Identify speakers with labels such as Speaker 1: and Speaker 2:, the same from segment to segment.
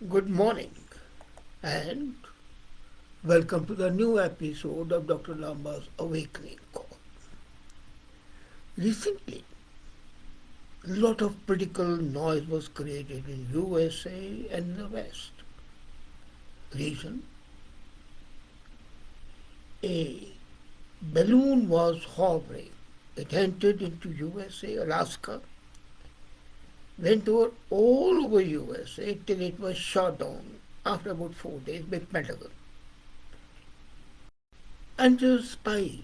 Speaker 1: Good morning and welcome to the new episode of Dr. Lamba's Awakening Call. Recently, a lot of political noise was created in USA and the West. Reason? A balloon was hovering. It entered into USA, Alaska, went over all over USA till it was shot down after about 4 days by Pentagon. And the spy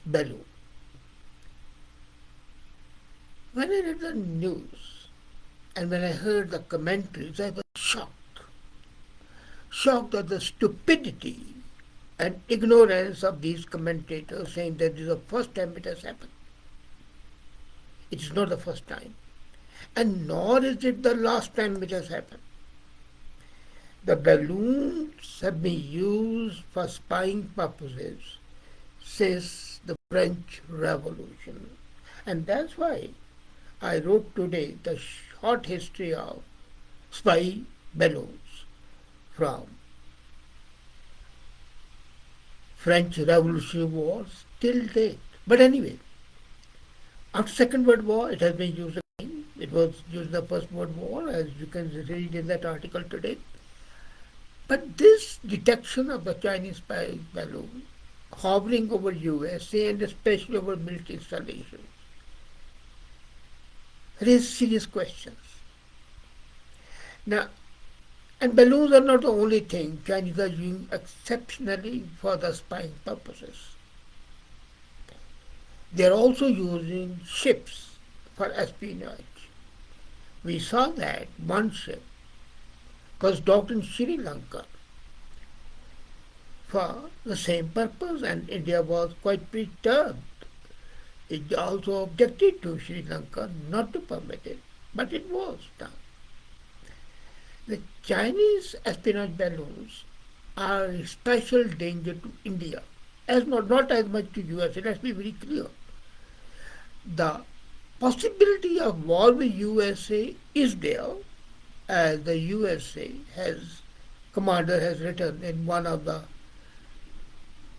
Speaker 1: balloon. When I read the news and when I heard the commentaries, I was shocked. Shocked at the stupidity and ignorance of these commentators saying that this is the first time it has happened. It is not the first time. And nor is it the last time it has happened. The balloons have been used for spying purposes since the French Revolution. And that's why I wrote today the short history of spy balloons from French Revolutionary Wars till date. But anyway, after Second World War, it has been used again. It was used in the First World War, as you can read in that article today. But this detection of the Chinese spy balloon hovering over USA and especially over military installations raise serious questions. Now, and balloons are not the only thing Chinese are using exceptionally for the spying purposes. They are also using ships for espionage. We saw that one ship was docked in Sri Lanka for the same purpose, and India was quite perturbed. It also objected to Sri Lanka not to permit it, but it was done. The Chinese espionage balloons are a special danger to India, as not as much to USA. Let's be very clear. The possibility of war with USA is there, as the USA commander has written in one of the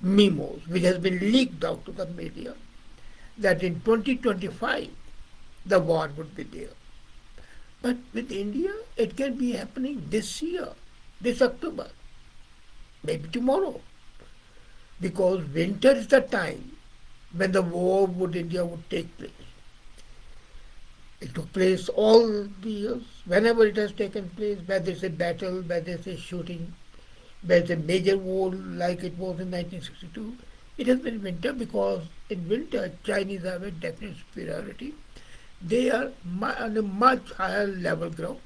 Speaker 1: memos, which has been leaked out to the media, that in 2025 the war would be there. But with India, it can be happening this year, this October, maybe tomorrow, because winter is the time when the war with India would take place. It took place all the years, whenever it has taken place, whether it's a battle, whether it's a shooting, whether it's a major war like it was in 1962. It has been winter because in winter Chinese have a definite superiority. They are on a much higher level ground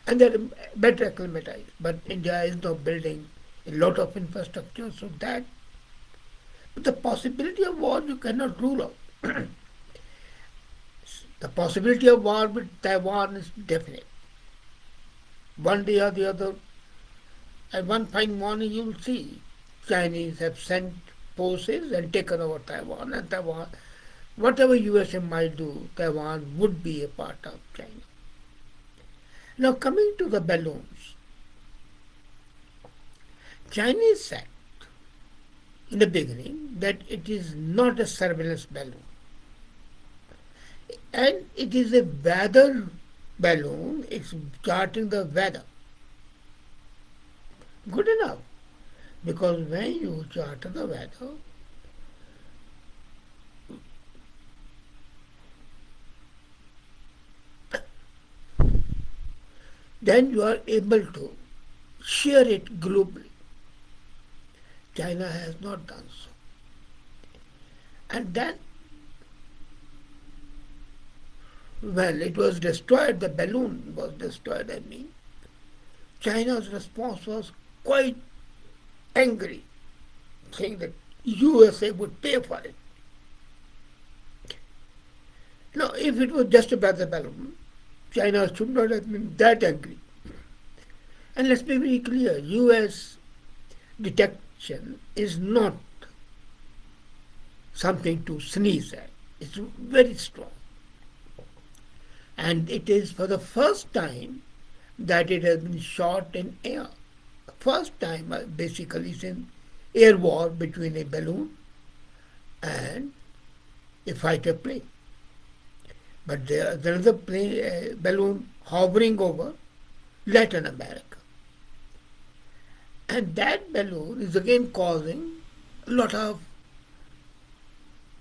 Speaker 1: and they are better acclimatized. But India is now building a lot of infrastructure, so that but the possibility of war you cannot rule out. The possibility of war with Taiwan is definite. One day or the other, and one fine morning you will see Chinese have sent forces and taken over Taiwan, and Taiwan, whatever USA might do, Taiwan would be a part of China. Now coming to the balloons, Chinese said in the beginning that it is not a surveillance balloon, and it is a weather balloon. It's charting the weather. Good enough, because when you chart the weather, then you are able to share it globally. China has not done so. And then, when it was destroyed, the balloon was destroyed, I mean, China's response was quite angry, saying that USA would pay for it. Now, if it was just a weather balloon, China should not have been that angry. And let's be very clear, US detection is not something to sneeze at. It's very strong. And it is for the first time that it has been shot in air. First time basically since air war between a balloon and a fighter plane. But there is a balloon hovering over Latin America. And that balloon is again causing a lot of,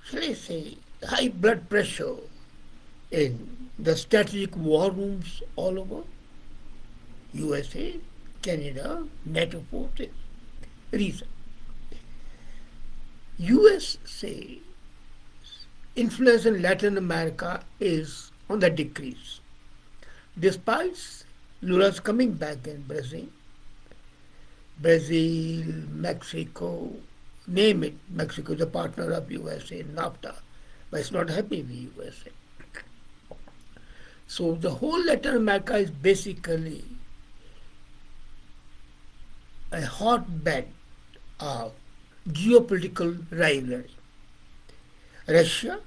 Speaker 1: shall I say, high blood pressure in the strategic war rooms all over USA, Canada, NATO forces. Reason: USA influence in Latin America is on the decrease. Despite Lula's coming back in Brazil, Mexico, name it, Mexico is a partner of USA in NAFTA, but it's not happy with USA. So the whole Latin America is basically a hotbed of geopolitical rivalry. Russia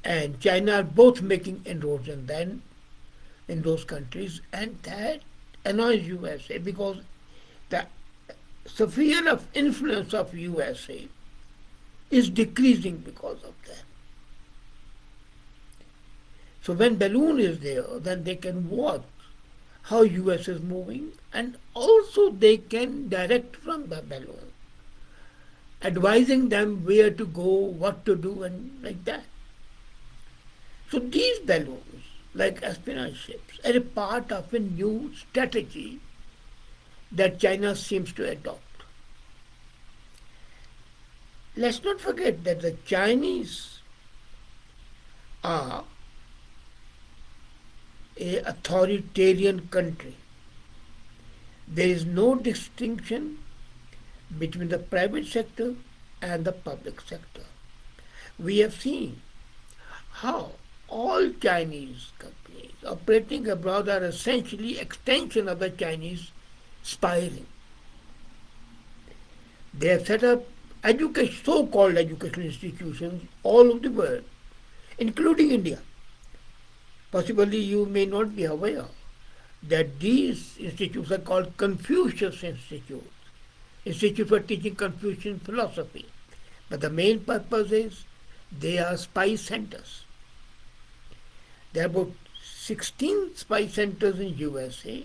Speaker 1: and China are both making inroads in those countries, and that annoys USA because the sphere of influence of USA is decreasing because of that. So when balloon is there, then they can watch how US is moving, and also they can direct from the balloon, advising them where to go, what to do, and like that. So these balloons, like espionage ships, are a part of a new strategy that China seems to adopt. Let's not forget that the Chinese are an authoritarian country. There is no distinction between the private sector and the public sector. We have seen how all Chinese companies operating abroad are essentially extension of the Chinese spy ring. They have set up so-called educational institutions all over the world, including India. Possibly you may not be aware that these institutes are called Confucius Institutes, Institute for Teaching Confucian Philosophy. But the main purpose is they are spy centers. There are about 16 spy centers in USA,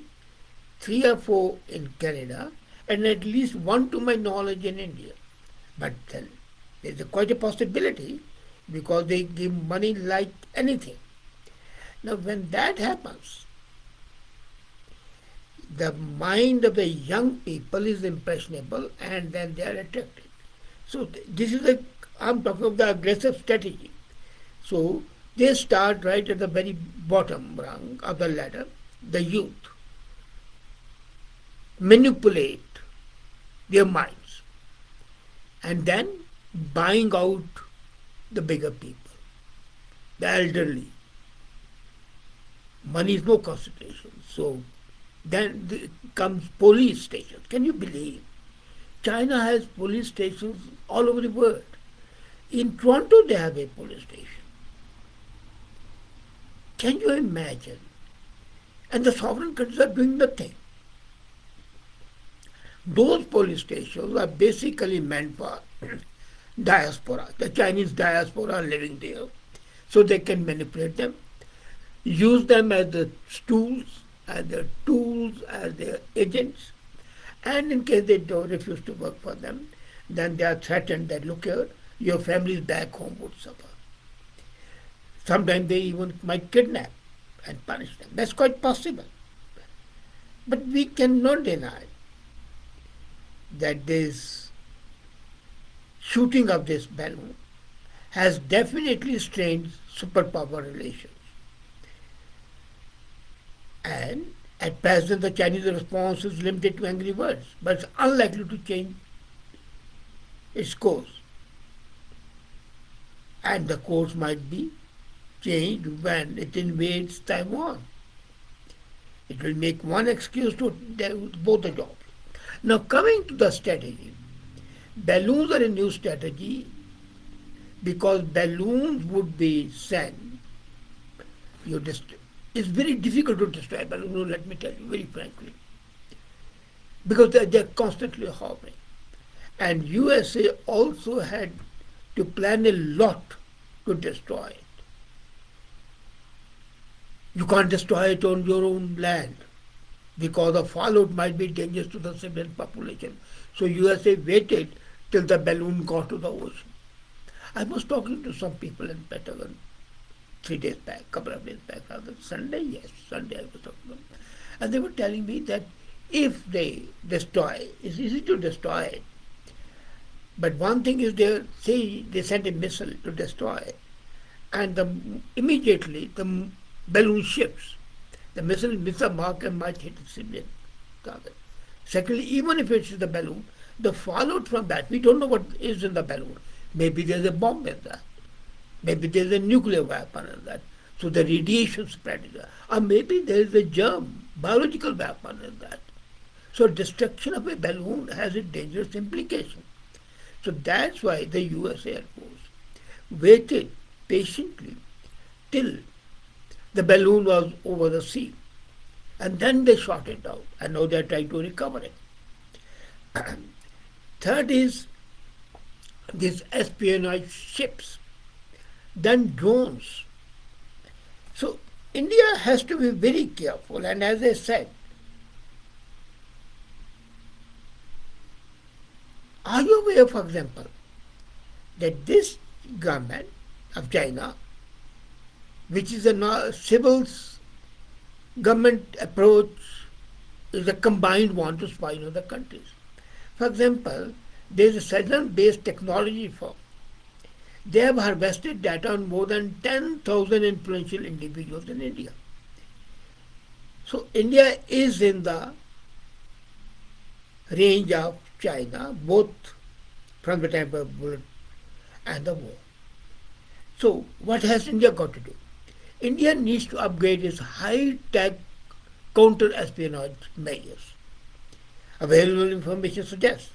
Speaker 1: 3 or 4 in Canada, and at least 1 to my knowledge in India. But then there's quite a possibility because they give money like anything. Now when that happens, the mind of the young people is impressionable and then they are attracted. So this is I'm talking of the aggressive strategy. So they start right at the very bottom rung of the ladder, the youth, manipulate their minds, and then buying out the bigger people, the elderly. Money is no concentration. So then comes police stations. Can you believe? China has police stations all over the world. In Toronto, they have a police station. Can you imagine? And the sovereign countries are doing nothing. Those police stations are basically meant for diaspora. The Chinese diaspora are living there, so they can manipulate them, use them as the tools, as their agents, and in case they don't refuse to work for them, then they are threatened that, look here, your families back home would suffer. Sometimes they even might kidnap and punish them. That's quite possible. But we cannot deny that this shooting of this balloon has definitely strained superpower relations. And at present, the Chinese response is limited to angry words, but it's unlikely to change its course. And the course might be changed when it invades Taiwan. It will make one excuse to do both the jobs. Now, coming to the strategy, balloons are a new strategy because balloons would be sent. It's very difficult to destroy balloons, let me tell you very frankly, because they're constantly hovering. And USA also had to plan a lot to destroy it. You can't destroy it on your own land because the fallout might be dangerous to the civilian population. So USA waited till the balloon got to the ocean. I was talking to some people in Pentagon 3 days back, couple of days back, rather Sunday, yes, Sunday I was talking to them. And they were telling me that if they destroy, it's easy to destroy it. But one thing is they say they send a missile to destroy it, and immediately the balloon shifts. The missile misses a mark and might hit a civilian target. Secondly, even if it's the balloon, the fallout from that, we don't know what is in the balloon. Maybe there's a bomb in that. Maybe there's a nuclear weapon in that. So the radiation spread is there. Or maybe there's a germ, biological weapon in that. So destruction of a balloon has a dangerous implication. So that's why the US Air Force waited patiently till the balloon was over the sea. And then they shot it down. And now they're trying to recover it. Third is these espionage ships. Then drones. So India has to be very careful. And as I said, are you aware, for example, that this government of China, which is a civil government approach, is a combined one to spy on other countries? For example, there is a Southern-based technology firm. They have harvested data on more than 10,000 influential individuals in India. So India is in the range of China, both from the time of bullet and the war. So what has India got to do? India needs to upgrade its high-tech counter-espionage measures. Available information suggests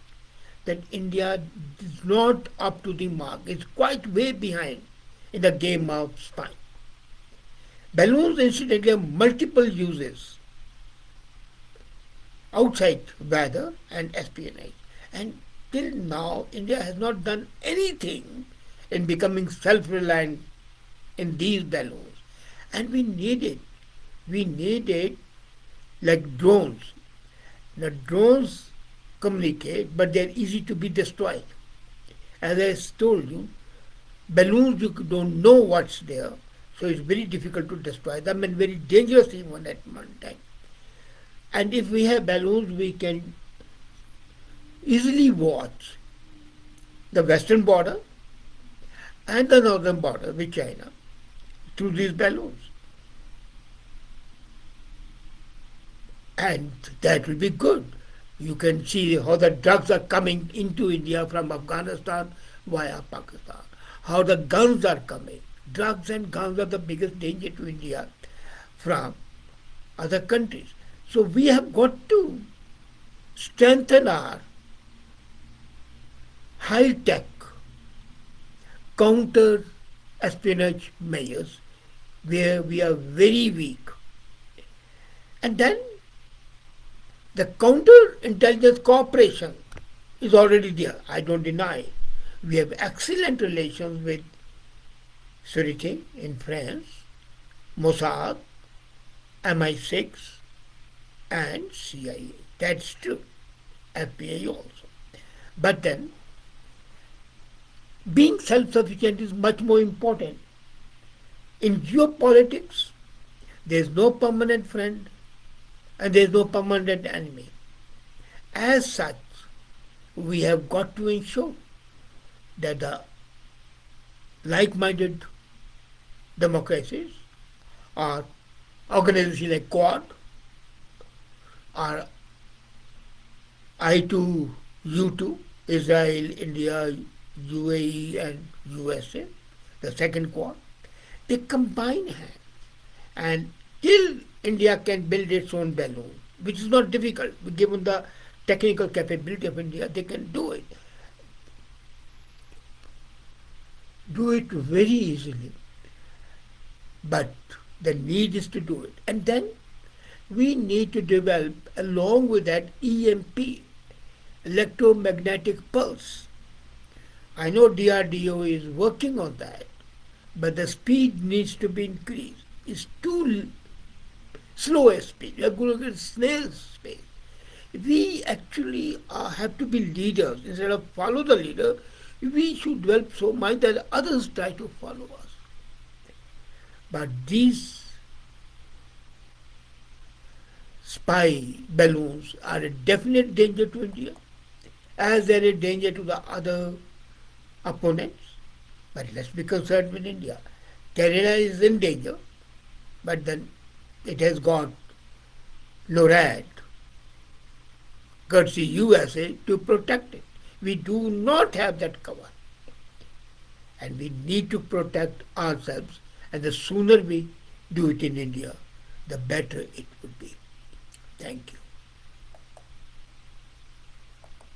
Speaker 1: that India is not up to the mark. It's quite way behind in the game of spying. Balloons incidentally have multiple uses outside weather and espionage. And till now, India has not done anything in becoming self-reliant in these balloons. And we need it. We need it like drones. Now, drones communicate, but they're easy to be destroyed. As I told you, balloons, you don't know what's there, so it's very difficult to destroy them and very dangerous even at one time. And if we have balloons, we can easily watch the western border and the northern border with China through these balloons. And that will be good. You can see how the drugs are coming into India from Afghanistan via Pakistan, how the guns are coming. Drugs and guns are the biggest danger to India from other countries. So we have got to strengthen our high-tech counter-espionage measures where we are very weak. And then the counter-intelligence cooperation is already there. I don't deny it. We have excellent relations with Sûreté in France, Mossad, MI6, and CIA. That's true. FBI also. But then, being self-sufficient is much more important. In geopolitics, there is no permanent friend and there is no permanent enemy. As such, we have got to ensure that the like-minded democracies or organizations like Quad or I2U2, Israel, India, UAE and USA, the second Quad, they combine hands. And till India can build its own balloon, which is not difficult, given the technical capability of India, they can do it. Do it very easily. But The need is to do it. And then we need to develop, along with that, EMP, electromagnetic pulse. I know DRDO is working on that, but the speed needs to be increased. It's too slow a speed. We are going at snail's speed. We actually have to be leaders. Instead of follow the leader, we should develop so much that others try to follow us. But these spy balloons are a definite danger to India, as they're a danger to the other opponents. But let's be concerned with India. Canada is in danger, but then it has got NORAD, courtesy USA, to protect it. We do not have that cover. And we need to protect ourselves, and the sooner we do it in India, the better it would be. Thank you.